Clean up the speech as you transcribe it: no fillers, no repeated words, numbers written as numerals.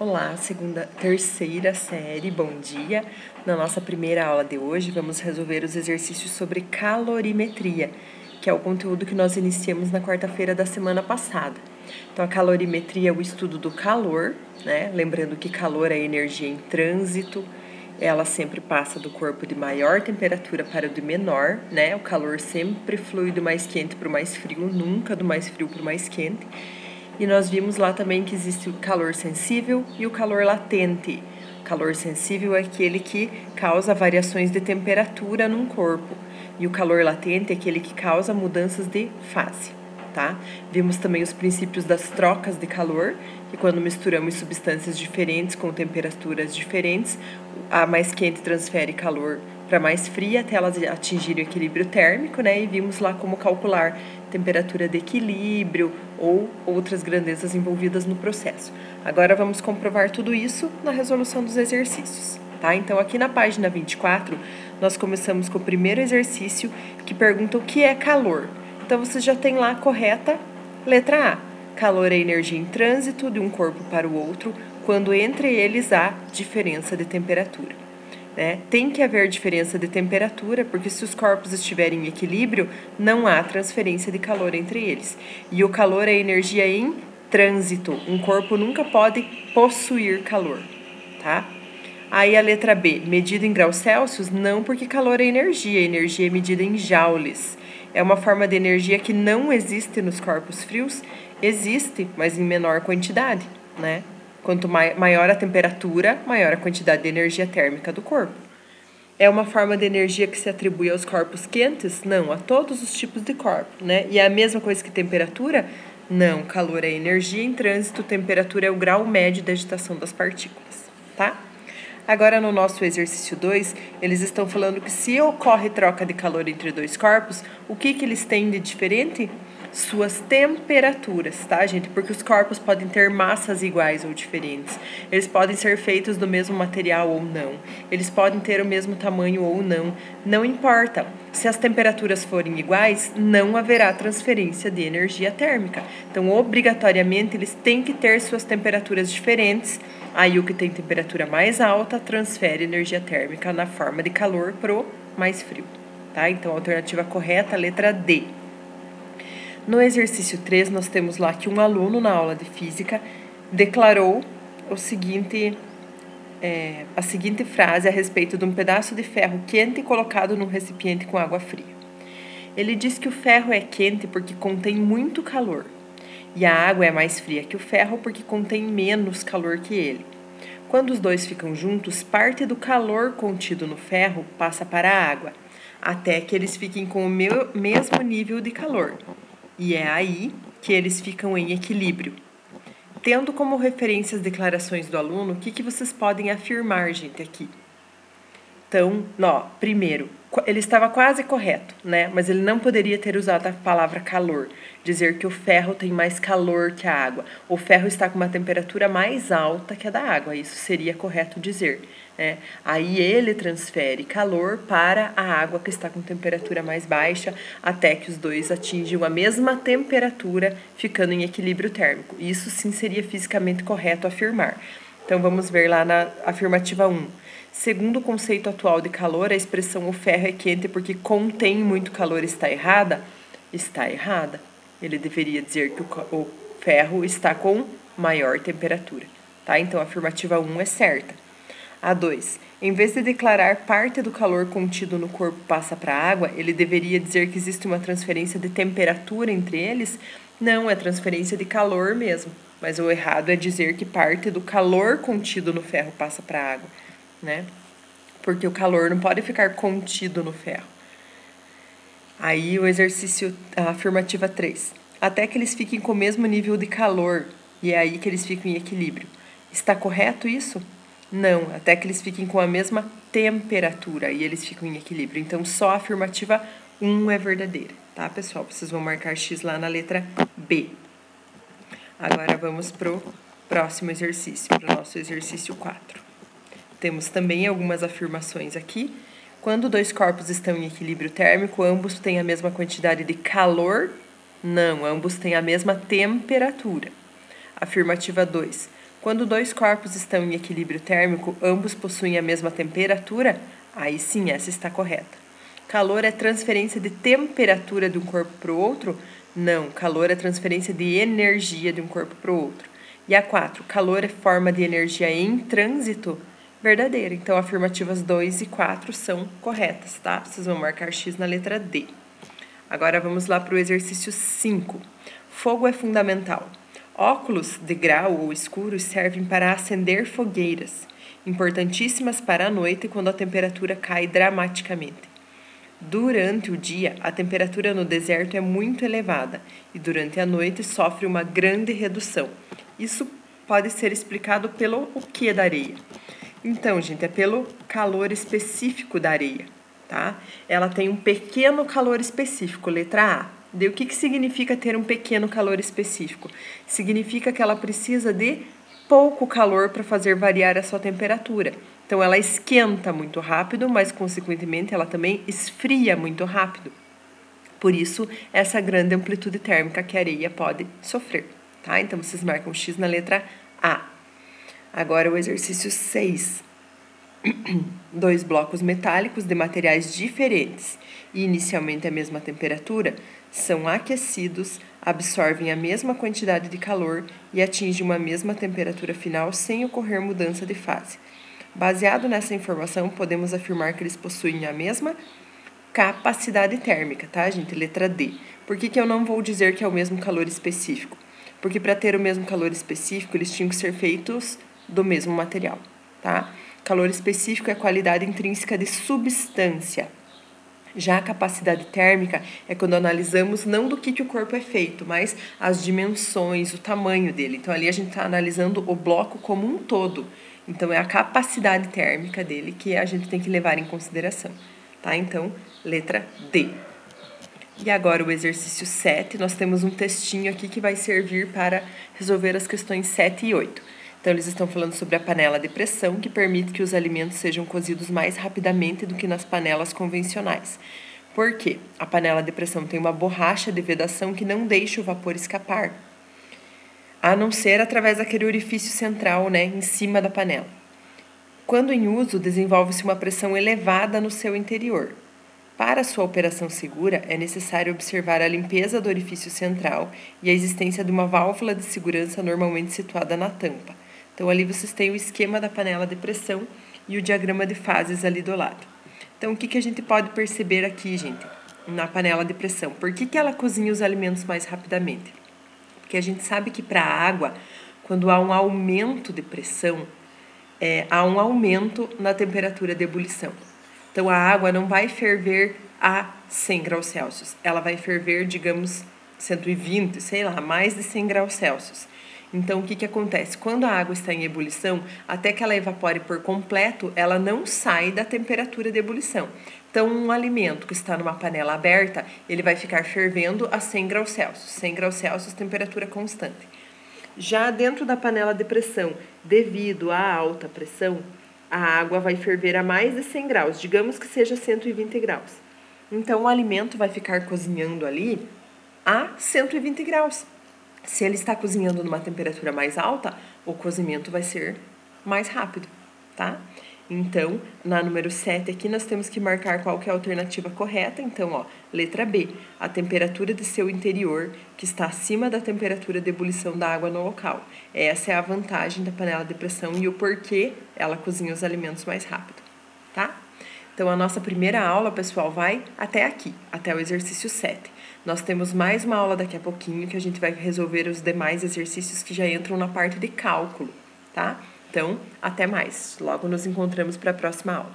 Olá, terceira série, bom dia. Na nossa primeira aula de hoje, vamos resolver os exercícios sobre calorimetria, que é o conteúdo que nós iniciamos na quarta-feira da semana passada. Então, a calorimetria é o estudo do calor, né? Lembrando que calor é energia em trânsito, ela sempre passa do corpo de maior temperatura para o de menor, né? O calor sempre flui do mais quente para o mais frio, nunca do mais frio para o mais quente. E nós vimos lá também que existe o calor sensível e o calor latente. O calor sensível é aquele que causa variações de temperatura num corpo. E o calor latente é aquele que causa mudanças de fase, tá? Vimos também os princípios das trocas de calor, que quando misturamos substâncias diferentes com temperaturas diferentes, a mais quente transfere calor para mais fria até elas atingirem o equilíbrio térmico, né? E vimos lá como calcular temperatura de equilíbrio ou outras grandezas envolvidas no processo. Agora vamos comprovar tudo isso na resolução dos exercícios, tá? Então aqui na página 24, nós começamos com o primeiro exercício que pergunta o que é calor. Então você já tem lá a correta letra A. Calor é energia em trânsito de um corpo para o outro quando entre eles há diferença de temperatura. Né? Tem que haver diferença de temperatura, porque se os corpos estiverem em equilíbrio, não há transferência de calor entre eles. E o calor é energia em trânsito. Um corpo nunca pode possuir calor, tá? Aí a letra B, medida em graus Celsius? Não, porque calor é energia é medida em joules. É uma forma de energia que não existe nos corpos frios, existe, mas em menor quantidade, né? Quanto maior a temperatura, maior a quantidade de energia térmica do corpo. É uma forma de energia que se atribui aos corpos quentes? Não, a todos os tipos de corpo, né? E é a mesma coisa que temperatura? Não, calor é energia em trânsito, temperatura é o grau médio da agitação das partículas, tá? Agora, no nosso exercício 2, eles estão falando que se ocorre troca de calor entre dois corpos, o que eles têm de diferente? Suas temperaturas, tá, gente? Porque os corpos podem ter massas iguais ou diferentes. Eles podem ser feitos do mesmo material ou não. Eles podem ter o mesmo tamanho ou não. Não importa. Se as temperaturas forem iguais, não haverá transferência de energia térmica. Então, obrigatoriamente, eles têm que ter suas temperaturas diferentes. Aí, o que tem temperatura mais alta transfere energia térmica na forma de calor pro mais frio, tá? Então, a alternativa correta, a letra D. No exercício 3, nós temos lá que um aluno na aula de física declarou a seguinte frase a respeito de um pedaço de ferro quente colocado num recipiente com água fria. Ele diz que o ferro é quente porque contém muito calor, e a água é mais fria que o ferro porque contém menos calor que ele. Quando os dois ficam juntos, parte do calor contido no ferro passa para a água, até que eles fiquem com o mesmo nível de calor. E é aí que eles ficam em equilíbrio. Tendo como referência as declarações do aluno, o que vocês podem afirmar, gente, aqui? Então, primeiro, ele estava quase correto, né? Mas ele não poderia ter usado a palavra calor, dizer que o ferro tem mais calor que a água. O ferro está com uma temperatura mais alta que a da água, isso seria correto dizer, né? Aí ele transfere calor para a água que está com temperatura mais baixa, até que os dois atingem a mesma temperatura, ficando em equilíbrio térmico. Isso sim seria fisicamente correto afirmar. Então, vamos ver lá na afirmativa 1. Segundo o conceito atual de calor, a expressão o ferro é quente porque contém muito calor está errada? Está errada. Ele deveria dizer que o ferro está com maior temperatura. Tá? Então, a afirmativa 1 é certa. A 2. Em vez de declarar parte do calor contido no corpo passa para a água, ele deveria dizer que existe uma transferência de temperatura entre eles? Não, é transferência de calor mesmo. Mas o errado é dizer que parte do calor contido no ferro passa para a água, né? Porque o calor não pode ficar contido no ferro. Aí o exercício, a afirmativa 3. Até que eles fiquem com o mesmo nível de calor, e é aí que eles ficam em equilíbrio. Está correto isso? Não, até que eles fiquem com a mesma temperatura e eles ficam em equilíbrio. Então, só a afirmativa 1 é verdadeira, tá, pessoal? Vocês vão marcar X lá na letra B. Agora, vamos pro próximo exercício, para o nosso exercício 4. Temos também algumas afirmações aqui. Quando dois corpos estão em equilíbrio térmico, ambos têm a mesma quantidade de calor? Não, ambos têm a mesma temperatura. Afirmativa 2. Quando dois corpos estão em equilíbrio térmico, ambos possuem a mesma temperatura, aí sim, essa está correta. Calor é transferência de temperatura de um corpo para o outro? Não, calor é transferência de energia de um corpo para o outro. E a 4, calor é forma de energia em trânsito? Verdadeiro. Então, afirmativas 2 e 4 são corretas, tá? Vocês vão marcar X na letra D. Agora vamos lá para o exercício 5. Fogo é fundamental. Óculos de grau ou escuros servem para acender fogueiras, importantíssimas para a noite quando a temperatura cai dramaticamente. Durante o dia, a temperatura no deserto é muito elevada e durante a noite sofre uma grande redução. Isso pode ser explicado pelo o que da areia? Então, gente, é pelo calor específico da areia, tá? Ela tem um pequeno calor específico, letra A. O que significa ter um pequeno calor específico? Significa que ela precisa de pouco calor para fazer variar a sua temperatura. Então, ela esquenta muito rápido, mas, consequentemente, ela também esfria muito rápido. Por isso, essa grande amplitude térmica que a areia pode sofrer, tá? Então, vocês marcam X na letra A. Agora, o exercício 6. Dois blocos metálicos de materiais diferentes e inicialmente a mesma temperatura são aquecidos, absorvem a mesma quantidade de calor e atingem uma mesma temperatura final sem ocorrer mudança de fase. Baseado nessa informação, podemos afirmar que eles possuem a mesma capacidade térmica, tá, gente? Letra D. Por que eu não vou dizer que é o mesmo calor específico? Porque para ter o mesmo calor específico, eles tinham que ser feitos do mesmo material, tá? Calor específico é a qualidade intrínseca de substância. Já a capacidade térmica é quando analisamos não do que o corpo é feito, mas as dimensões, o tamanho dele. Então, ali a gente está analisando o bloco como um todo. Então, é a capacidade térmica dele que a gente tem que levar em consideração, tá? Então, letra D. E agora o exercício 7, nós temos um textinho aqui que vai servir para resolver as questões 7 e 8. Então, eles estão falando sobre a panela de pressão, que permite que os alimentos sejam cozidos mais rapidamente do que nas panelas convencionais. Por quê? A panela de pressão tem uma borracha de vedação que não deixa o vapor escapar, a não ser através daquele orifício central, né, em cima da panela. Quando em uso, desenvolve-se uma pressão elevada no seu interior. Para sua operação segura, é necessário observar a limpeza do orifício central e a existência de uma válvula de segurança normalmente situada na tampa. Então, ali vocês têm o esquema da panela de pressão e o diagrama de fases ali do lado. Então, o que a gente pode perceber aqui, gente, na panela de pressão? Por que ela cozinha os alimentos mais rapidamente? Porque a gente sabe que para a água, quando há um aumento de pressão, há um aumento na temperatura de ebulição. Então, a água não vai ferver a 100 graus Celsius. Ela vai ferver, digamos, 120, sei lá, mais de 100 graus Celsius. Então, o que acontece? Quando a água está em ebulição, até que ela evapore por completo, ela não sai da temperatura de ebulição. Então, um alimento que está numa panela aberta, ele vai ficar fervendo a 100 graus Celsius. 100 graus Celsius, temperatura constante. Já dentro da panela de pressão, devido à alta pressão, a água vai ferver a mais de 100 graus, digamos que seja 120 graus. Então, o alimento vai ficar cozinhando ali a 120 graus. Se ele está cozinhando numa temperatura mais alta, o cozimento vai ser mais rápido, tá? Então, na número 7 aqui, nós temos que marcar qual que é a alternativa correta. Então, ó, letra B, a temperatura de seu interior, que está acima da temperatura de ebulição da água no local. Essa é a vantagem da panela de pressão e o porquê ela cozinha os alimentos mais rápido, tá? Então, a nossa primeira aula, pessoal, vai até aqui, até o exercício 7. Nós temos mais uma aula daqui a pouquinho, que a gente vai resolver os demais exercícios que já entram na parte de cálculo, tá? Então, até mais. Logo nos encontramos para a próxima aula.